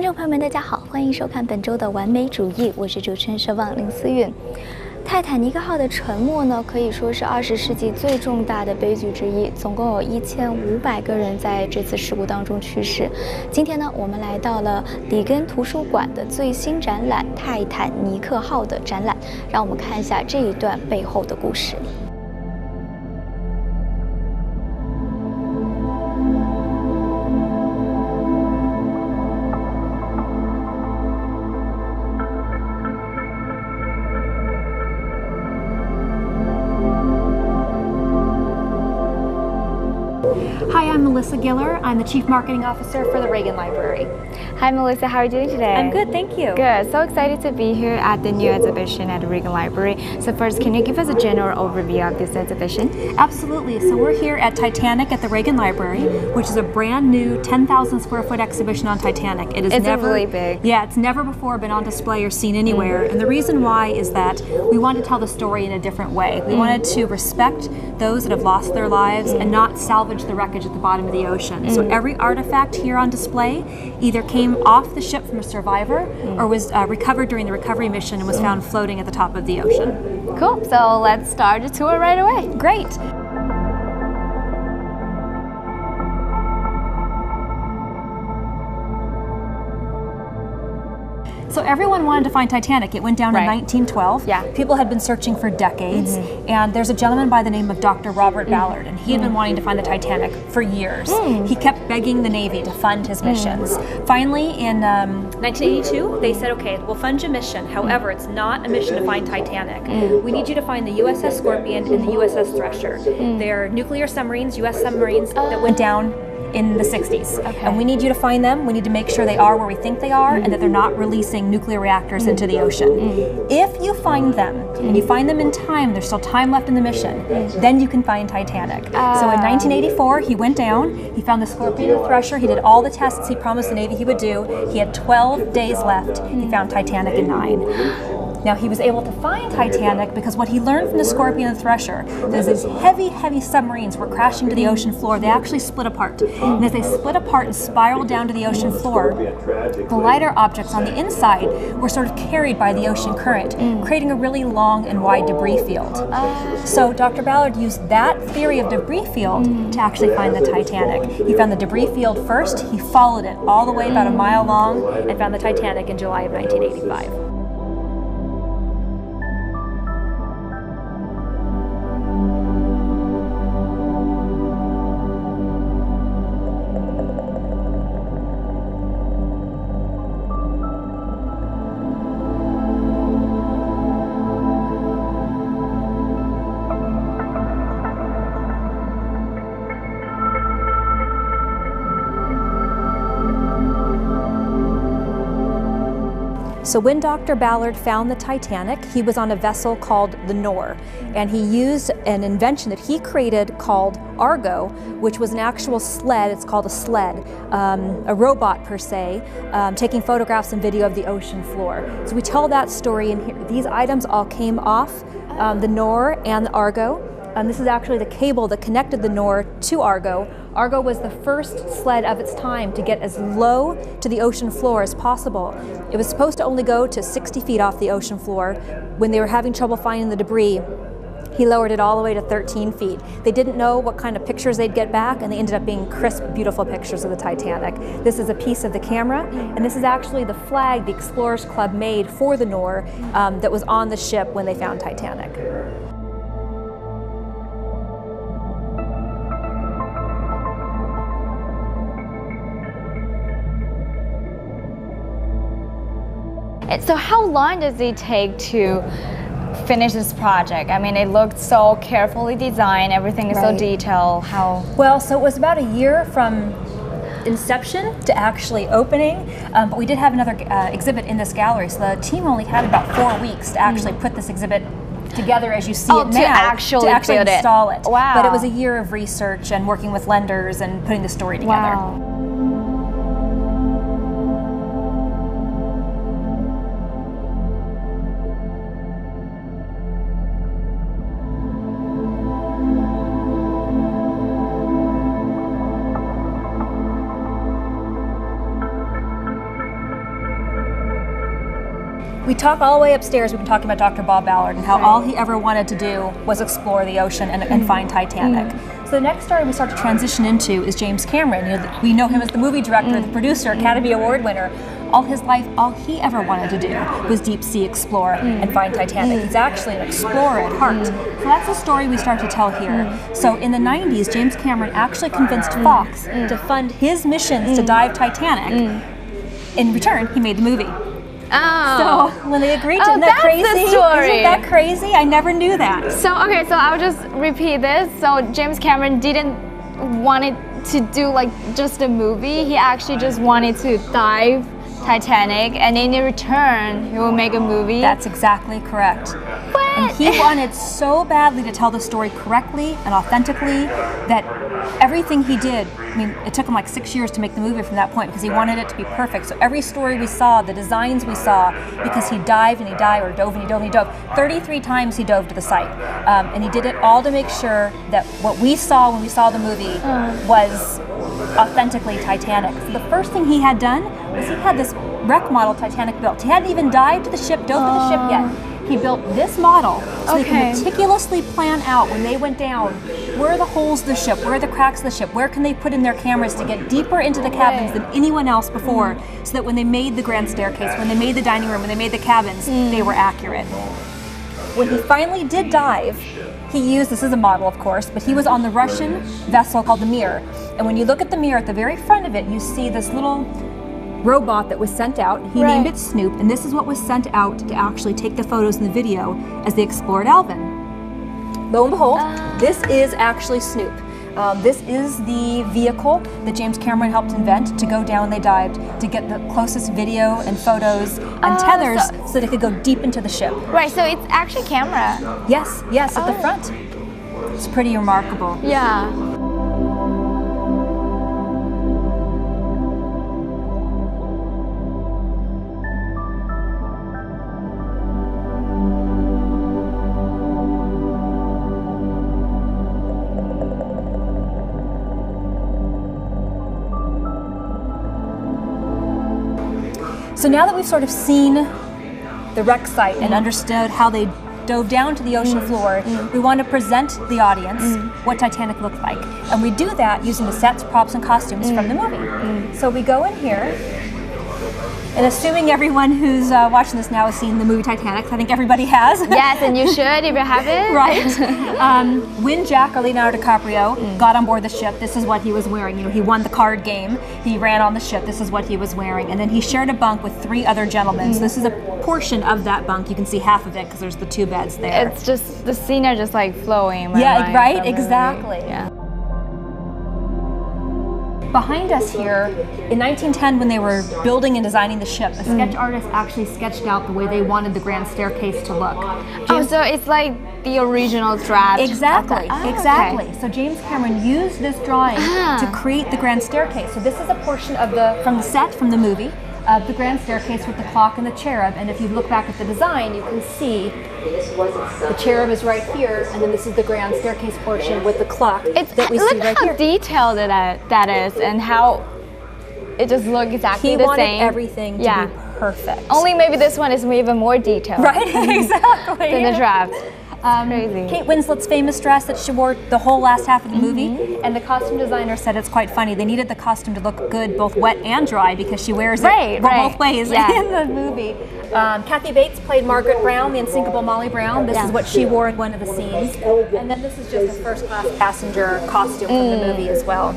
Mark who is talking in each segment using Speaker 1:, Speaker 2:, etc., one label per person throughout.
Speaker 1: 观众朋友们，大家好，欢迎收看本周的完美主义，我是主持人奢望林思韵。泰坦尼克号的沉没呢，可以说是20世纪最重大的悲剧之一，总共有1500个人在这次事故当中去世。今天呢，我们来到了里根图书馆的最新展览《泰坦尼克号》的展览，让我们看一下这一段背后的故事。
Speaker 2: Hi, I'm Melissa Giller. I'm the Chief Marketing Officer for the Reagan Library.
Speaker 1: Hi, Melissa. How are you doing today?
Speaker 2: I'm good, thank you.
Speaker 1: Good. So excited to be here at the new exhibition at the Reagan Library. So first, can you give us a general overview of this exhibition?
Speaker 2: Absolutely. So we're here at Titanic at the Reagan Library, which is a brand new 10,000 square foot exhibition on Titanic.
Speaker 1: It's really big.
Speaker 2: Yeah, it's never before been on display or seen anywhere. And the reason why is that we wanted to tell the story in a different way. We wanted to respect those that have lost their lives and not salvage the wreckage at the bottom of the ocean. So every artifact here on display either came off the ship from a survivor or was recovered during the recovery mission and was found floating at the top of the ocean.
Speaker 1: Cool. So let's start the tour right away.
Speaker 2: Great. So everyone wanted to find Titanic. It went down in 1912.
Speaker 1: Yeah.
Speaker 2: People had been searching for decades. And there's a gentleman by the name of Dr. Robert Ballard, and he had been wanting to find the Titanic for years. He kept begging the Navy to fund his missions. Finally, in 1982, they said, okay, we'll fund your mission. However, it's not a mission to find Titanic. We need you to find the USS Scorpion and the USS Thresher. They're nuclear submarines, US submarines that went down in the 60s. And we need you to find them. We need to make sure they are where we think they are and that they're not releasing nuclear reactors into the ocean. If you find them, and you find them in time, there's still time left in the mission, then you can find Titanic. So in 1984, he went down, he found the Scorpion and the Thresher, he did all the tests he promised the Navy he would do. He had 12 days left. He found Titanic in 9. Now, he was able to find Titanic because what he learned from the Scorpion and the Thresher is these heavy, heavy submarines were crashing to the ocean floor. They actually split apart. And as they split apart and spiraled down to the ocean floor, the lighter objects on the inside were sort of carried by the ocean current, creating a really long and wide debris field. So Dr. Ballard used that theory of debris field to actually find the Titanic. He found the debris field first, he followed it all the way about a mile long, and found the Titanic in July of 1985. So when Dr. Ballard found the Titanic, he was on a vessel called the Nor, and he used an invention that he created called Argo, which was an actual sled. It's called a sled, a robot per se, taking photographs and video of the ocean floor. So we tell that story in here. These items all came off the Nor and the Argo. This is actually the cable that connected the Nor to Argo. Argo was the first sled of its time to get as low to the ocean floor as possible. It was supposed to only go to 60 feet off the ocean floor. When they were having trouble finding the debris, he lowered it all the way to 13 feet. They didn't know what kind of pictures they'd get back, and they ended up being crisp, beautiful pictures of the Titanic. This is a piece of the camera, and this is actually the flag the Explorers Club made for the Nor that was on the ship when they found Titanic.
Speaker 1: So how long does it take to finish this project? I mean, it looked so carefully designed, everything is so detailed. How?
Speaker 2: Well, so it was about a year from inception to actually opening, but we did have another exhibit in this gallery, so the team only had about 4 weeks to actually put this exhibit together as you see it now,
Speaker 1: to actually
Speaker 2: install it.
Speaker 1: Wow.
Speaker 2: But it was a year of research and working with lenders and putting the story together.
Speaker 1: Wow.
Speaker 2: we talk all the way upstairs. We've been talking about Dr. Bob Ballard and how all he ever wanted to do was explore the ocean and find Titanic. So the next story we start to transition into is James Cameron. You know, we know him as the movie director, the producer, Academy Award winner. All his life, all he ever wanted to do was deep sea explore and find Titanic. He's actually an explorer at heart. So that's the story we start to tell here. So in the 90s, James Cameron actually convinced Fox to fund his missions to dive Titanic. In return, he made the movie.
Speaker 1: Oh.
Speaker 2: So when they agreed to, isn't that
Speaker 1: that's
Speaker 2: crazy?
Speaker 1: the story.
Speaker 2: Isn't that crazy? I never knew that.
Speaker 1: So, okay, so I'll just repeat this. So James Cameron didn't want it to do like just a movie. He actually just wanted to dive Titanic, and in return, he will make a movie.
Speaker 2: That's exactly correct. And he wanted so badly to tell the story correctly and authentically that everything he did, I mean, it took him like 6 years to make the movie from that point because he wanted it to be perfect. So every story we saw, the designs we saw, because he dived and he dived, or dove and he dove and he dove. 33 times he dove to the site. And he did it all to make sure that what we saw when we saw the movie was authentically Titanic. So the first thing he had done was he had this wreck model Titanic built. He hadn't even dived to the ship, dove to the ship yet. He built this model so they could meticulously plan out when they went down, where are the holes of the ship, where are the cracks of the ship, where can they put in their cameras to get deeper into the cabins than anyone else before, so that when they made the grand staircase, when they made the dining room, when they made the cabins, they were accurate. When he finally did dive, he used, this is a model of course, but he was on the Russian vessel called the Mir. And when you look at the Mir, at the very front of it, you see this little robot that was sent out. He named it Snoop, and this is what was sent out to actually take the photos and the video as they explored Alvin. Lo and behold, this is actually Snoop. This is the vehicle that James Cameron helped invent to go down. They dived to get the closest video and photos and tethers so they could go deep into the ship.
Speaker 1: Right, so it's actually camera.
Speaker 2: Yes, at the front. It's pretty remarkable.
Speaker 1: Yeah.
Speaker 2: So now that we've sort of seen the wreck site and understood how they dove down to the ocean floor, we want to present the audience what Titanic looked like. And we do that using the sets, props, and costumes from the movie. So we go in here, and assuming everyone who's watching this now has seen the movie Titanic, I think everybody has.
Speaker 1: Yes, and you should if you haven't.
Speaker 2: Right. When Jack, or Leonardo DiCaprio, got on board the ship, this is what he was wearing. You know, he won the card game. He ran on the ship. This is what he was wearing. And then he shared a bunk with 3 other gentlemen. So this is a portion of that bunk. You can see half of it because there's the 2 beds there.
Speaker 1: It's just, the scene are just like flowing in my mind
Speaker 2: right?
Speaker 1: from the movie.
Speaker 2: Exactly.
Speaker 1: Yeah.
Speaker 2: Behind us here, in 1910 when they were building and designing the ship, a sketch artist actually sketched out the way they wanted the grand staircase to look.
Speaker 1: Oh, so it's like the original draft.
Speaker 2: Exactly, exactly.
Speaker 1: Okay.
Speaker 2: So James Cameron used this drawing to create the grand staircase. So this is a portion of from the set, from the movie, of the grand staircase with the clock and the cherub. And if you look back at the design, you can see the cherub is right here, and then this is the grand staircase portion with the clock that we see right here.
Speaker 1: Look how detailed that is, and how it just looks exactly the same.
Speaker 2: He wanted everything to be perfect.
Speaker 1: Only maybe this one is even more detailed.
Speaker 2: Right, exactly.
Speaker 1: Than the draft. Crazy.
Speaker 2: Kate Winslet's famous dress that she wore the whole last half of the movie, and the costume designer said it's quite funny. They needed the costume to look good both wet and dry because she wears it both ways in the movie. Kathy Bates played Margaret Brown, the unsinkable Molly Brown. This is what she wore in one of the scenes. And then this is just a first-class passenger costume from the movie as well.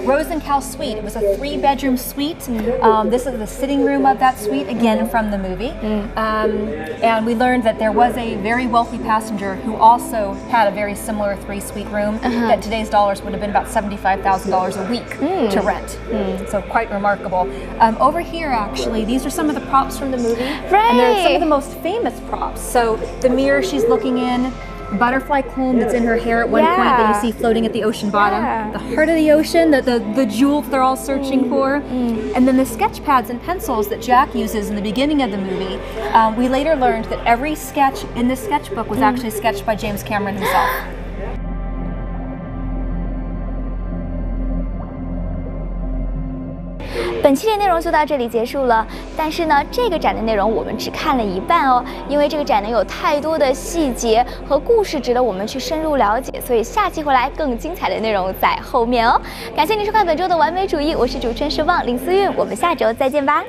Speaker 2: Rose and Cal Suite. It was a 3-bedroom suite. This is the sitting room of that suite, again from the movie. And we learned that there was a very wealthy passenger who also had a very similar 3-suite room that today's dollars would have been about $75,000 a week to rent. So quite remarkable. Over here, actually, these are some of the props from the movie. And they're some of the most famous props. So the mirror she's looking in, butterfly comb that's in her hair at one point that you see floating at the ocean bottom, the heart of the ocean, the jewel that they're all searching for, and then the sketch pads and pencils that Jack uses in the beginning of the movie. We later learned that every sketch in this sketchbook was actually sketched by James Cameron himself.
Speaker 1: 本期的内容就到这里结束了，但是呢，这个展的内容我们只看了一半哦，因为这个展呢有太多的细节和故事值得我们去深入了解，所以下期回来更精彩的内容在后面哦。感谢您收看本周的完美主义，我是主持人施旺林思韵，我们下周再见吧。